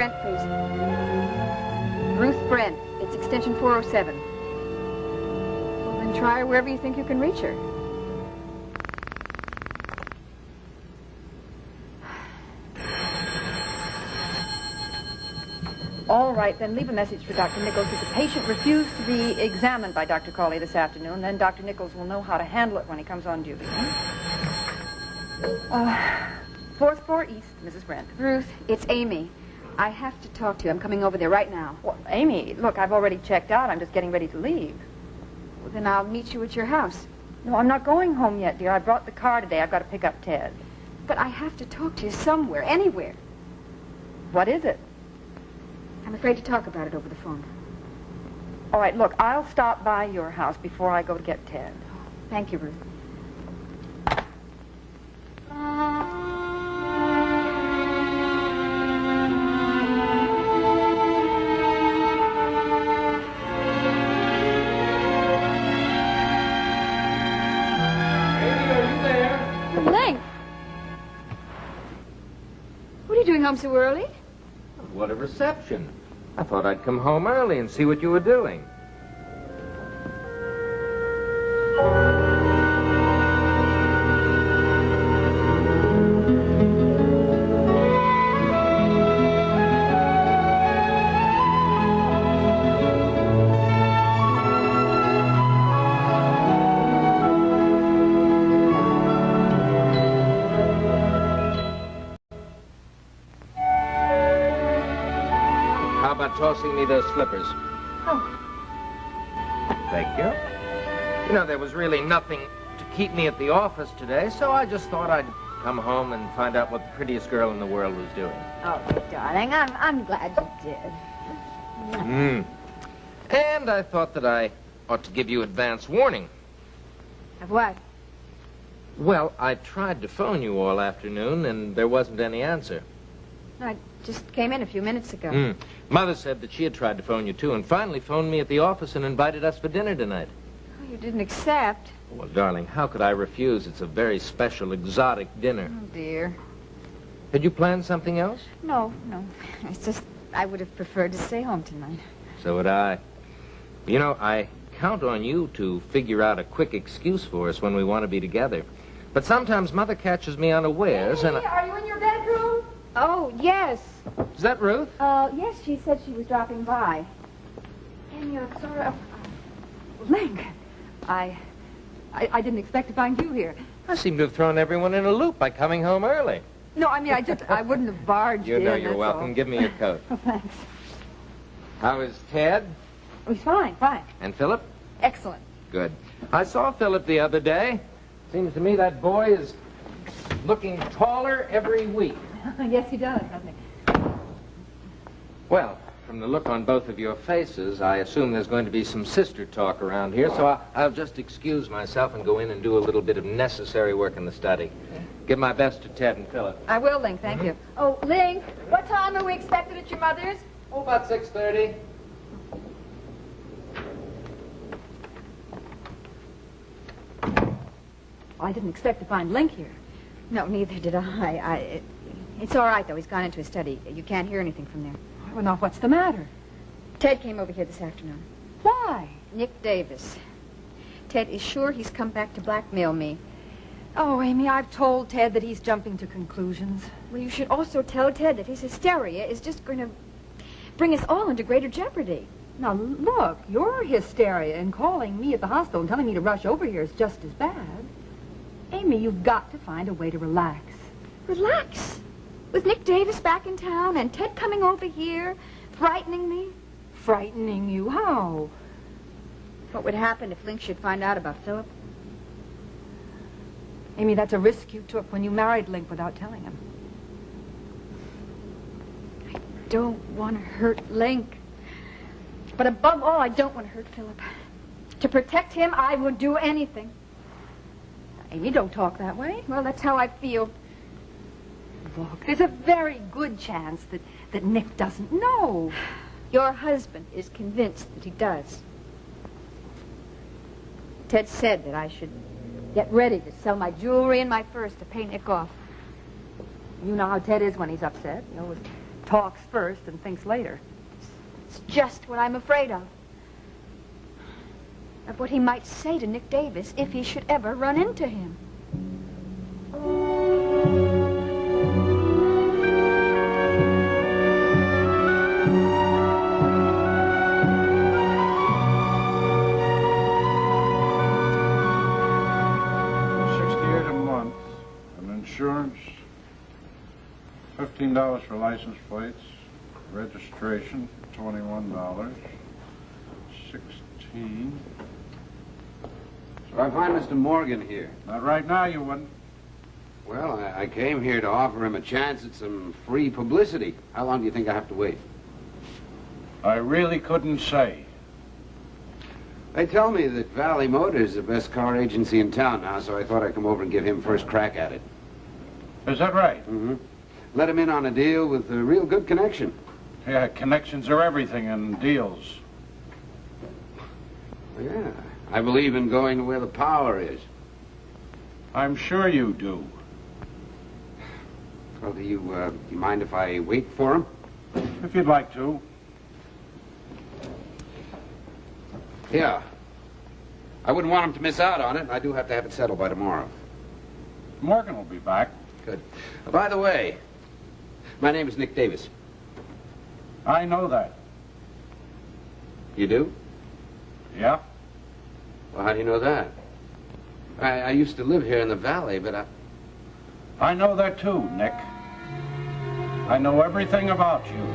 Brent, please. Ruth Brent. It's extension 407. Well, then try her wherever you think you can reach her. All right, then leave a message for Dr. Nichols that the patient refused to be examined by Dr. Cawley this afternoon. Then Dr. Nichols will know how to handle it when he comes on duty. Fourth floor east, Mrs. Brent. Ruth, it's Amy. I have to talk to you. I'm coming over there right now. Well, Amy, look, I've already checked out. I'm just getting ready to leave. Well, then I'll meet you at your house. No, I'm not going home yet, dear. I brought the car today. I've got to pick up Ted. But I have to talk to you somewhere, anywhere. What is it? I'm afraid to talk about it over the phone. All right, look, I'll stop by your house before I go to get Ted. Oh, thank you, Ruth. Home so early? What a reception. I thought I'd come home early and see what you were doing. Tossing me those slippers. Oh. Thank you. You know, there was really nothing to keep me at the office today, so I just thought I'd come home and find out what the prettiest girl in the world was doing. Oh, darling, I'm glad you did. And I thought that I ought to give you advance warning. Of what? Well, I tried to phone you all afternoon, and there wasn't any answer. No, I just came in a few minutes ago. Mother said that she had tried to phone you, too, and finally phoned me at the office and invited us for dinner tonight. Oh, you didn't accept? Well, darling, how could I refuse? It's a very special, exotic dinner. Oh, dear. Had you planned something else? No. It's just I would have preferred to stay home tonight. So would I. You know, I count on you to figure out a quick excuse for us when we want to be together. But sometimes Mother catches me unawares, and are you in your bedroom? Oh, yes. Is that Ruth? Yes, she said she was dropping by. Amy, I'm sorry. Link, I didn't expect to find you here. I seem to have thrown everyone in a loop by coming home early. No, I mean, I wouldn't have barged in. You know you're welcome. All. Give me your coat. Oh, thanks. How is Ted? Oh, he's fine. And Philip? Excellent. Good. I saw Philip the other day. Seems to me that boy is looking taller every week. Yes, he does, doesn't he? Well, from the look on both of your faces, I assume there's going to be some sister talk around here, so I'll just excuse myself and go in and do a little bit of necessary work in the study. Okay. Give my best to Ted and Philip. I will, Link, thank you. Oh, Link, what time are we expected at your mother's? Oh, about 6:30. I didn't expect to find Link here. No, neither did I. It's all right, though. He's gone into his study. You can't hear anything from there. Well, now, what's the matter? Ted came over here this afternoon. Why? Nick Davis. Ted is sure he's come back to blackmail me. Oh, Amy, I've told Ted that he's jumping to conclusions. Well, you should also tell Ted that his hysteria is just going to bring us all into greater jeopardy. Now, look, your hysteria in calling me at the hospital and telling me to rush over here is just as bad. Amy, you've got to find a way to relax. Relax? With Nick Davis back in town and Ted coming over here, frightening me? Frightening you? How? What would happen if Link should find out about Philip? Amy, that's a risk you took when you married Link without telling him. I don't want to hurt Link. But above all, I don't want to hurt Philip. To protect him, I would do anything. Amy, don't talk that way. Well, that's how I feel. Look, there's a very good chance that Nick doesn't know. Your husband is convinced that he does. Ted said that I should get ready to sell my jewelry and my furs to pay Nick off. You know how Ted is when he's upset. He always talks first and thinks later. It's just what I'm afraid of. Of what he might say to Nick Davis if he should ever run into him. Insurance, $15 for license plates, registration, $21, 16. So I find Mr. Morgan here. Not right now, you wouldn't. Well, I came here to offer him a chance at some free publicity. How long do you think I have to wait? I really couldn't say. They tell me that Valley Motors is the best car agency in town now, so I thought I'd come over and give him first crack at it. Is that right? Mm-hmm. Let him in on a deal with a real good connection. Yeah, connections are everything in deals. Yeah, I believe in going to where the power is. I'm sure you do. Well, do you mind if I wait for him? If you'd like to. Yeah. I wouldn't want him to miss out on it. I do have to have it settled by tomorrow. Morgan will be back. Good. By the way, my name is Nick Davis. I know that. You do? Yeah? Well, how do you know that? I used to live here in the valley, but I know that too, Nick. I know everything about you.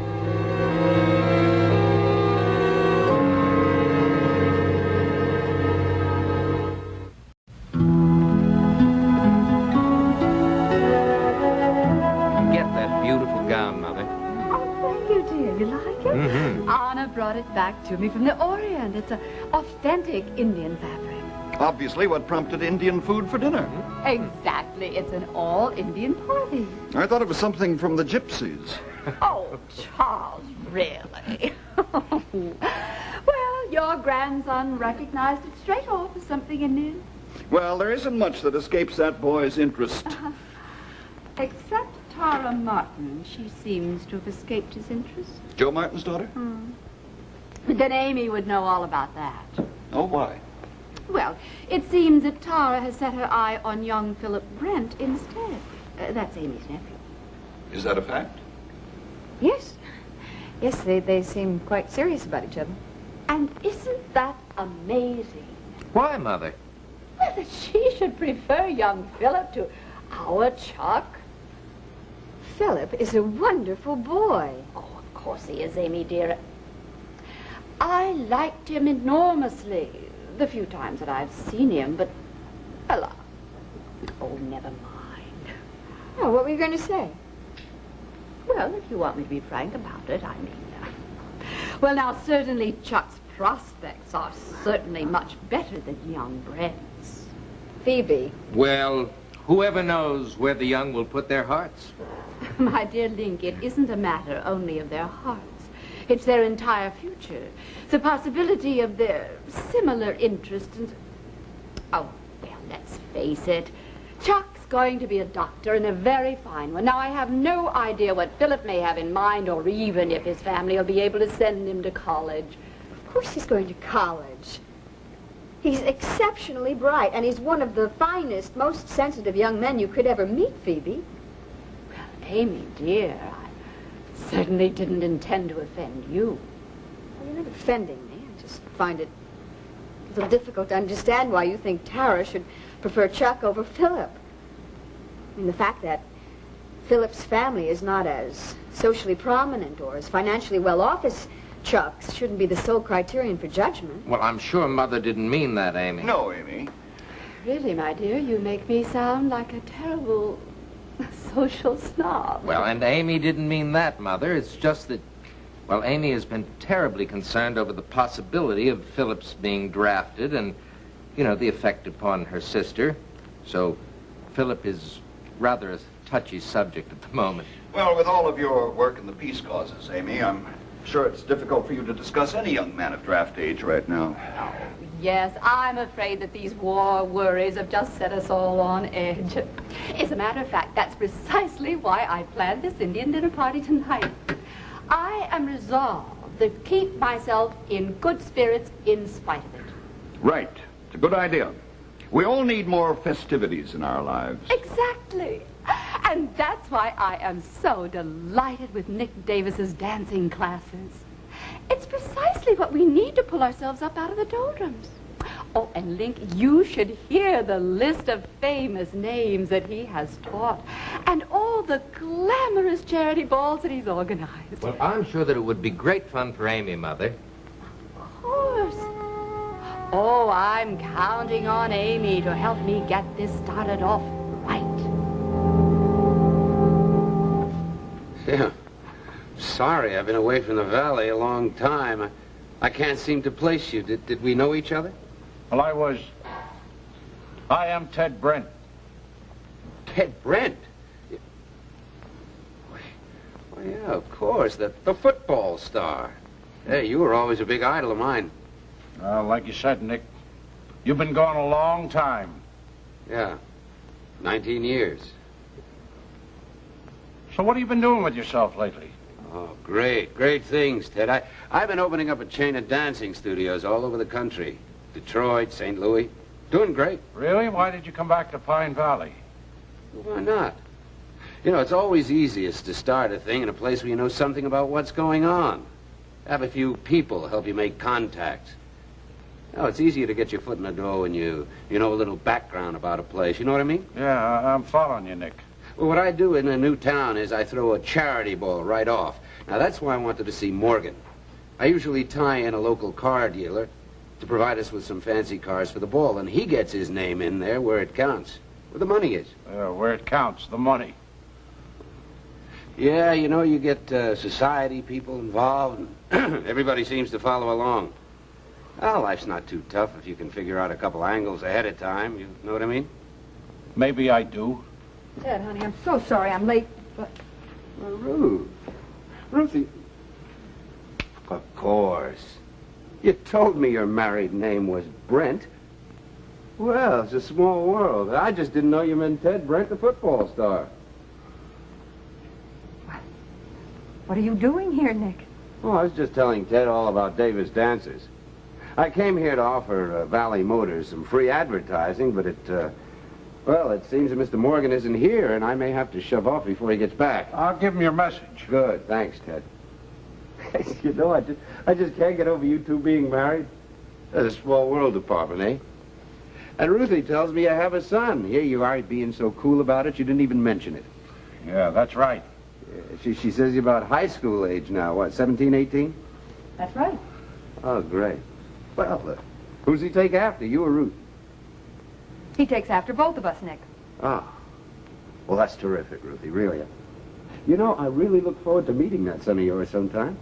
Anna brought it back to me from the Orient. It's an authentic Indian fabric. Obviously what prompted Indian food for dinner. Exactly. It's an all-Indian party. I thought it was something from the gypsies. Oh, Charles, really? Well, your grandson recognized it straight off as something Indian. Well, there isn't much that escapes that boy's interest. Except Tara Martin. She seems to have escaped his interest. Joe Martin's daughter? Then Amy would know all about that. Oh, why? Well, it seems that Tara has set her eye on young Philip Brent instead. That's Amy's nephew. Is that a fact? Yes. Yes, they seem quite serious about each other. And isn't that amazing? Why, Mother? Well, that she should prefer young Philip to our Chuck. Philip is a wonderful boy. Oh, of course he is, Amy, dear. I liked him enormously the few times that I've seen him, but, well, oh, never mind. Oh, what were you going to say? Well, if you want me to be frank about it, I mean, well, now, certainly Chuck's prospects are certainly much better than young Brent's. Phoebe. Well, whoever knows where the young will put their hearts? My dear Link, it isn't a matter only of their hearts. It's their entire future. The possibility of their similar interests and... Oh, well, let's face it. Chuck's going to be a doctor and a very fine one. Now, I have no idea what Philip may have in mind or even if his family will be able to send him to college. Of course he's going to college. He's exceptionally bright, and he's one of the finest, most sensitive young men you could ever meet, Phoebe. Well, Amy, dear, I certainly didn't intend to offend you. Well, you're not offending me. I just find it a little difficult to understand why you think Tara should prefer Chuck over Philip. I mean, the fact that Philip's family is not as socially prominent or as financially well off as Chuck's shouldn't be the sole criterion for judgment. Well, I'm sure Mother didn't mean that, Amy. No, Amy. Really, my dear, you make me sound like a terrible social snob. Well, and Amy didn't mean that, Mother. It's just that, well, Amy has been terribly concerned over the possibility of Philip's being drafted and, you know, the effect upon her sister. So Philip is rather a touchy subject at the moment. Well, with all of your work in the peace causes, Amy, I'm sure it's difficult for you to discuss any young man of draft age right now. Yes, I'm afraid that these war worries have just set us all on edge. As a matter of fact, that's precisely why I planned this Indian dinner party tonight. I am resolved to keep myself in good spirits in spite of it. Right. It's a good idea. We all need more festivities in our lives. Exactly. And that's why I am so delighted with Nick Davis's dancing classes. It's precisely what we need to pull ourselves up out of the doldrums. Oh, and Link, you should hear the list of famous names that he has taught and all the glamorous charity balls that he's organized. Well, I'm sure that it would be great fun for Amy, Mother. Of course. Oh, I'm counting on Amy to help me get this started off right. Yeah. Sorry, I've been away from the valley a long time. I can't seem to place you. Did we know each other? Well, I am Ted Brent. Ted Brent? Well, yeah, of course. The football star. Hey, you were always a big idol of mine. Like you said, Nick, you've been gone a long time. Yeah. 19 years. So what have you been doing with yourself lately? Oh, great things, Ted. I've been opening up a chain of dancing studios all over the country. Detroit, St. Louis. Doing great. Really? Why did you come back to Pine Valley? Well, why not? You know, it's always easiest to start a thing in a place where you know something about what's going on. Have a few people help you make contacts. You know, it's easier to get your foot in the door when you know a little background about a place. You know what I mean? Yeah, I'm following you, Nick. Well, what I do in a new town is I throw a charity ball right off. Now, that's why I wanted to see Morgan. I usually tie in a local car dealer to provide us with some fancy cars for the ball, and he gets his name in there where it counts, where the money is. Where it counts, the money. Yeah, you know, you get society people involved, and everybody seems to follow along. Well, life's not too tough if you can figure out a couple angles ahead of time. You know what I mean? Maybe I do. Ted, honey, I'm so sorry I'm late, but... Well, Ruthie. Of course. You told me your married name was Brent. Well, it's a small world. I just didn't know you meant Ted Brent, the football star. What are you doing here, Nick? Oh, I was just telling Ted all about Davis dances. I came here to offer Valley Motors some free advertising, but well, it seems that Mr. Morgan isn't here, and I may have to shove off before he gets back. I'll give him your message. Good. Thanks, Ted. You know, I just can't get over you two being married. That's a small world department, eh? And Ruthie tells me I have a son. Here you are being so cool about it, you didn't even mention it. Yeah, that's right. She says you're about high school age now. What, 17, 18? That's right. Oh, great. Well, who's he take after, you or Ruth? He takes after both of us, Nick. Ah. Well, that's terrific, Ruthie, really. You know, I really look forward to meeting that son of yours sometime.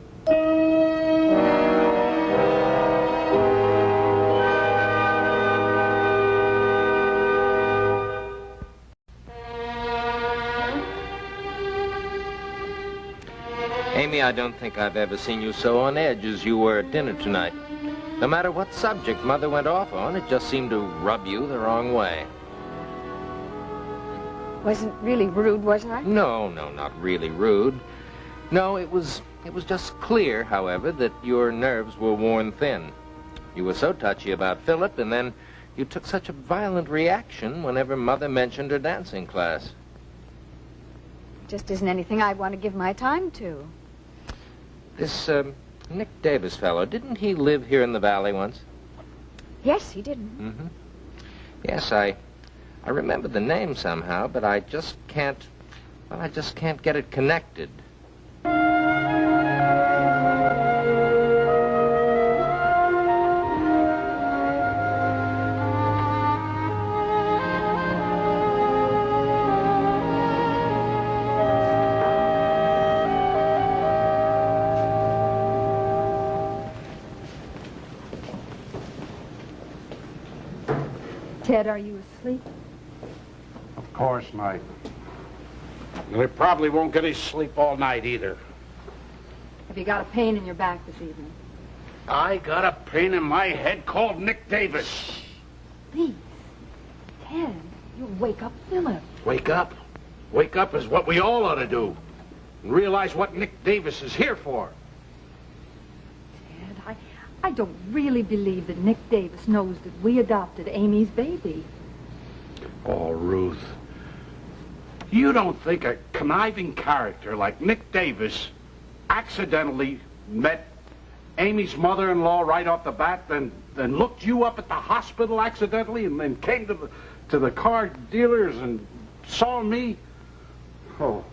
Amy, I don't think I've ever seen you so on edge as you were at dinner tonight. No matter what subject Mother went off on, it just seemed to rub you the wrong way. Wasn't really rude, was I? No, not really rude. No, it was just clear, however, that your nerves were worn thin. You were so touchy about Philip, and then you took such a violent reaction whenever Mother mentioned her dancing class. Just isn't anything I want to give my time to. This, Nick Davis fellow, didn't he live here in the valley once? Yes, he didn't. Mm-hmm. Yes, I remember the name somehow, but I just can't get it connected. Ted, are you asleep? Of course not. And he probably won't get his sleep all night either. Have you got a pain in your back this evening? I got a pain in my head called Nick Davis. Please. Ted, you'll wake up Philip. Wake up? Wake up is what we all ought to do. and realize what Nick Davis is here for. Ted, I don't really believe that Nick Davis knows that we adopted Amy's baby. Oh, Ruth. You don't think a conniving character like Nick Davis accidentally met Amy's mother-in-law right off the bat, then looked you up at the hospital accidentally, and then came to the car dealers and saw me? Oh,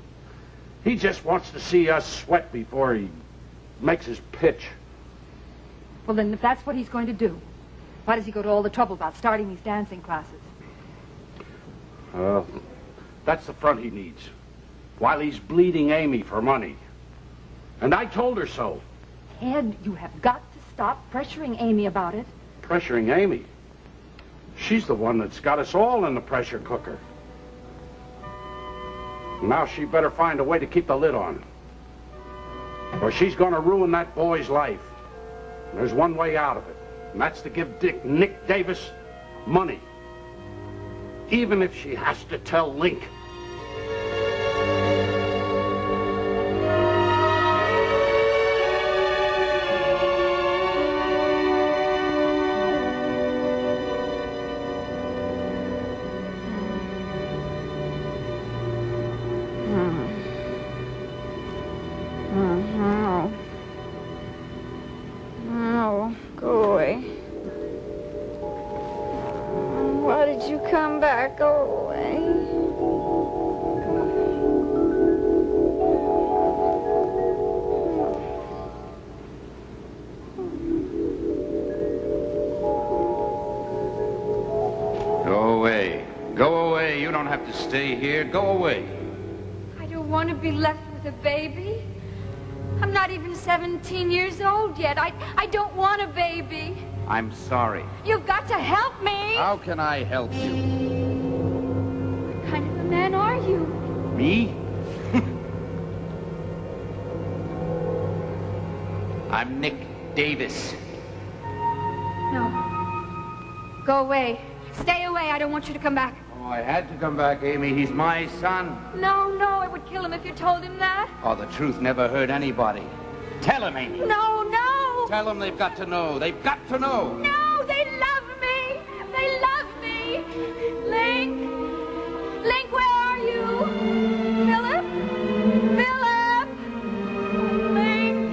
he just wants to see us sweat before he makes his pitch. Well, then, if that's what he's going to do, why does he go to all the trouble about starting these dancing classes? That's the front he needs, while he's bleeding Amy for money. And I told her so. Ted, you have got to stop pressuring Amy about it. Pressuring Amy? She's the one that's got us all in the pressure cooker. Now she better find a way to keep the lid on, or she's going to ruin that boy's life. And there's one way out of it, and that's to give Nick Davis money. Even if she has to tell Link. Oh, go away. Why did you come back? Go away. Go away. Go away. You don't have to stay here. Go away. I don't want to be left with a baby. I'm not even 17 years old yet. I don't want a baby. I'm sorry. You've got to help me. How can I help you? What kind of a man are you? Me? I'm Nick Davis. No. Go away. Stay away. I don't want you to come back. Oh, I had to come back, Amy. He's my son. No, it would kill him if you told him that. Oh, the truth never hurt anybody. Tell him, Amy. No. Tell them they've got to know. They've got to know. No, they love me. They love me. Link, where are you? Philip? Link.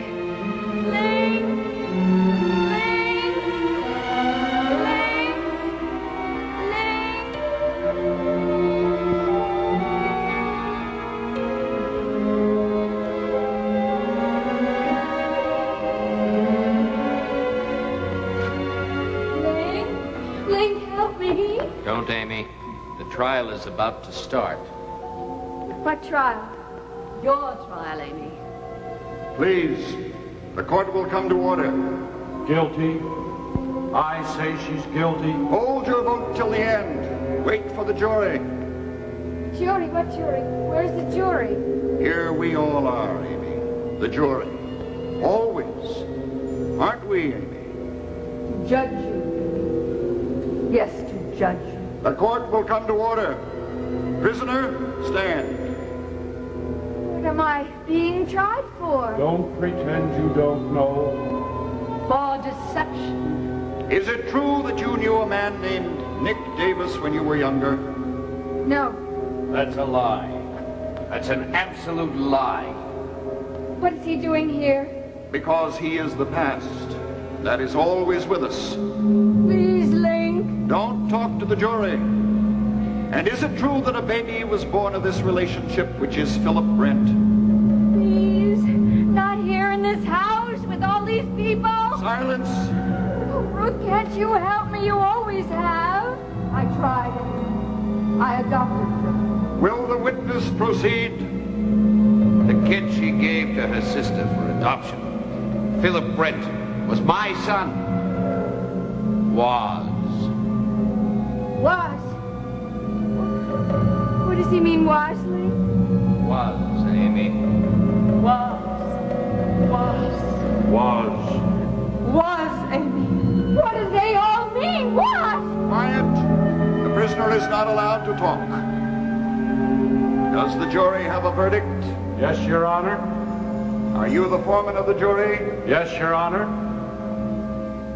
Link, help me. Don't, Amy. The trial is about to start. What trial? Your trial, Amy. Please, the court will come to order. Guilty. I say she's guilty. Hold your vote till the end. Wait for the jury. Jury? What jury? Where's the jury? Here we all are, Amy. The jury. Always. Aren't we, Amy? To judge you. Yes, to judge you. The court will come to order. Prisoner, stand. What am I being tried for? Don't pretend you don't know. For deception. Is it true that you knew a man named Nick Davis when you were younger? No. That's a lie. That's an absolute lie. What is he doing here? Because he is the past. That is always with us. Please, Link. Don't talk to the jury. And is it true that a baby was born of this relationship, which is Philip Brent? Please. Not here in this house with all these people. Silence. Oh, Ruth, can't you help me? You always have. I tried. I adopted her. Will the witness proceed? The kid she gave to her sister for adoption, Philip Brent, was my son. Was. What does he mean, Wasley? Was, Amy. Was, Amy. What do they all mean? What? Quiet. The prisoner is not allowed to talk. Does the jury have a verdict? Yes, Your Honor. Are you the foreman of the jury? Yes, Your Honor.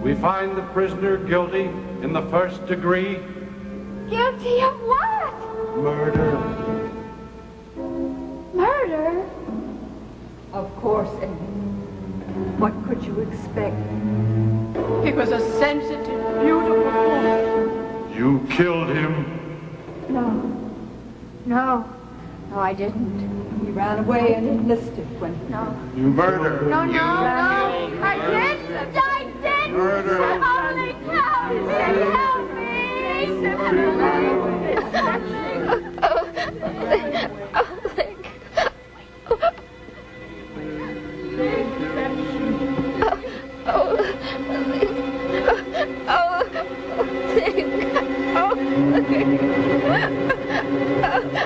We find the prisoner guilty in the first degree. Guilty of what? Murder. Murder? Of course, Amy. What could you expect? He was a sensitive, beautiful boy. You killed him. No, I didn't. He ran away and enlisted when... No. Murder. No, I didn't. I didn't. Murder. Holy cow, help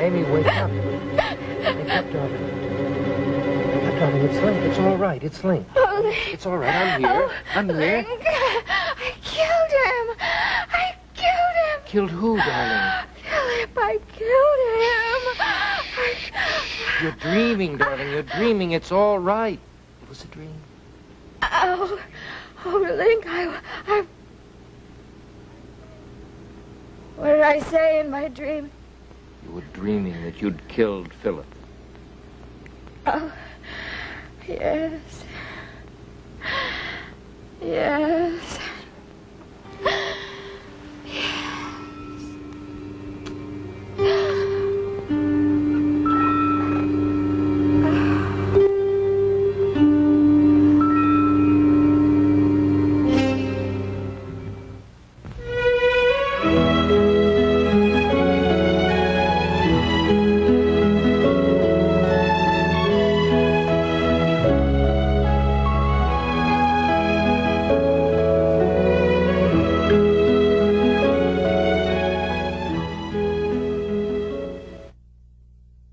Amy, wake up. Wake up, darling. Wake up, darling. It's Link. It's all right. It's Link. It's all right. I'm here. I'm here. I killed him. I killed him. Killed who, darling? Philip, I killed him. You're dreaming, darling. You're dreaming. It's all right. It was a dream. Oh, Link, I... What did I say in my dream? You were dreaming that you'd killed Philip. Oh, yes. Yes.